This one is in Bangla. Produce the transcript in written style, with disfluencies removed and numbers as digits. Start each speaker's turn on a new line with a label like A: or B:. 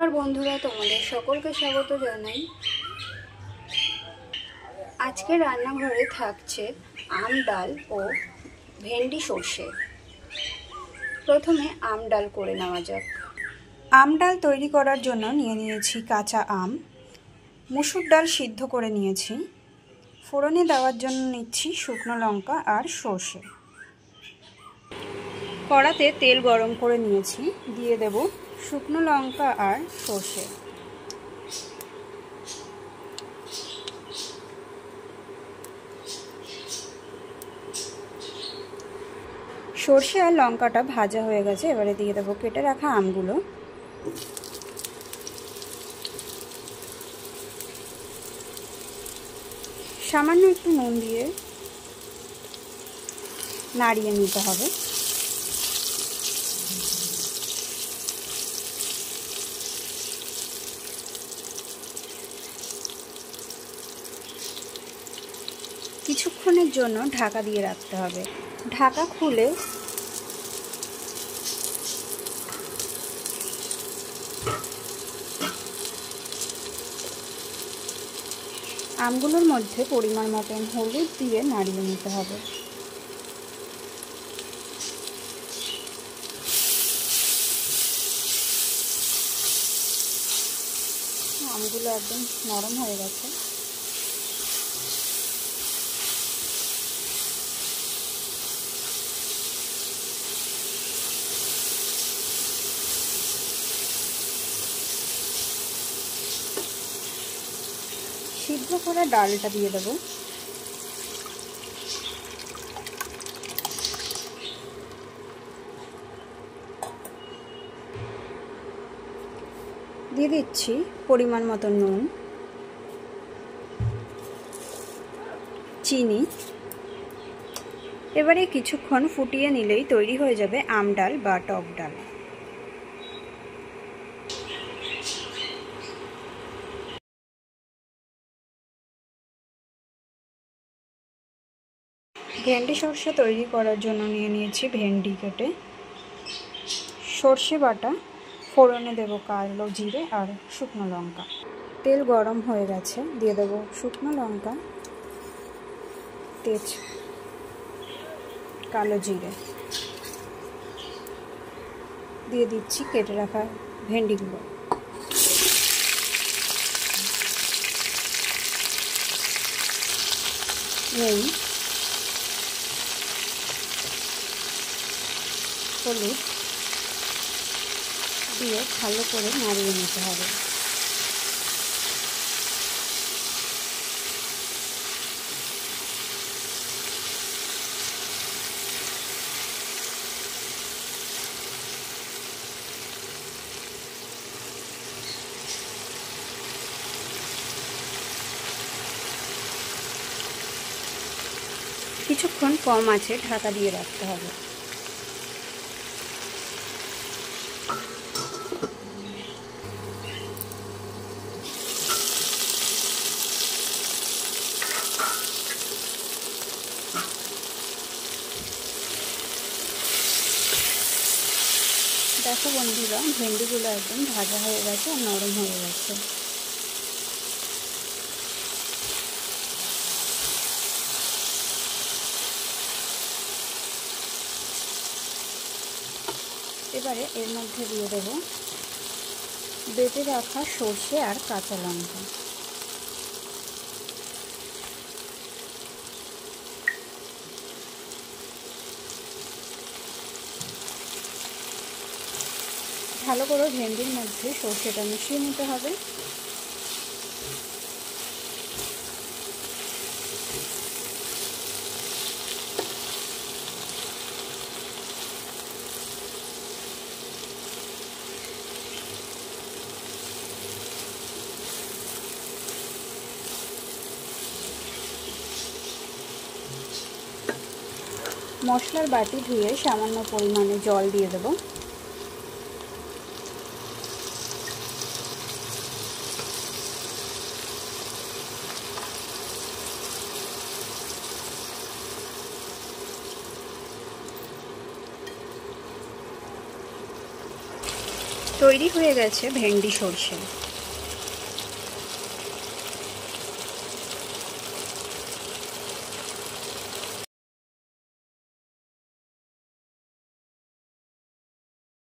A: আর বন্ধুরা, তোমাদের সকলকে স্বাগত জানাই। আজকে রান্নাঘরে থাকছে আম ডাল ও ভেন্ডি সর্ষে। প্রথমে আম ডাল করে নেওয়া যাক। আম ডাল তৈরি করার জন্য নিয়ে নিয়েছি কাঁচা আম, মুসুর ডাল সিদ্ধ করে নিয়েছি, ফোড়নে দেওয়ার জন্য নিচ্ছি শুকনো লঙ্কা আর সর্ষে। কড়াতে তেল গরম করে নিয়েছি, দিয়ে দেব শুকনো লঙ্কা আর সর্ষে। সর্ষে আর লঙ্কাটা ভাজা হয়ে গেছে, এবারে দিয়ে দেবো কেটে রাখা আমগুলো। সামান্য একটু নুন দিয়ে নাড়িয়ে নিতে হবে। কিছুক্ষণের জন্য ঢাকা দিয়ে রাখতে হবে। ঢাকা খুলে আমগুলোর মধ্যে পরিমাণ মতন হলুদ দিয়ে নাড়িয়ে নিতে হবে। আমগুলো একদম নরম হয়ে গেছে। সিদ্ধ করা ডালটা দিয়ে দেবো। দিয়ে দিচ্ছি পরিমাণ মতো নুন, চিনি। এবারে কিছুক্ষণ ফুটিয়ে নিলেই তৈরি হয়ে যাবে আম ডাল বা টক ডাল। ভেন্ডি সর্ষে তৈরি করার জন্য নিয়ে নিয়েছি ভেন্ডি কেটে, সর্ষে বাটা, ফোড়নে দেব কালো জিরে আর শুকনো লঙ্কা। তেল গরম হয়ে গেছে, দিয়ে দেব শুকনো লঙ্কা, তেজ, কালো জিরে, দিয়ে দিচ্ছি কেটে রাখা ভেন্ডিগুলো। নুন, হলুদ দিয়ে ভালো করে নাড়িয়ে নিতে হবে। কিছুক্ষণ কম আছে ঢাকা দিয়ে রাখতে হবে। দেখো বন্ধুরা, ভেন্ডিগুলো একদম ভাজা হয়ে গেছে আর নরম হয়ে গেছে। এবারে এর মধ্যে দিয়ে দেব বেটে রাখা সর্ষে আর কাঁচা লঙ্কা। ভালো করে ভেন্ডির মধ্যে সর্ষেটা মিশিয়ে নিতে হবে। মশলার বাটি ধুয়ে সামান্য পরিমাণে জল দিয়ে দেব। তৈরি হয়ে গেছে ভেন্ডি সর্ষে।